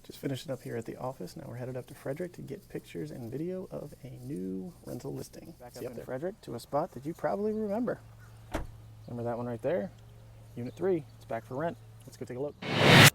Just finishing up here at the office. Now we're headed up to Frederick to get pictures and video of a new rental listing. Back up in Frederick to a spot that you probably remember. Remember that one right there? Unit 3. It's back for rent. Let's go take a look.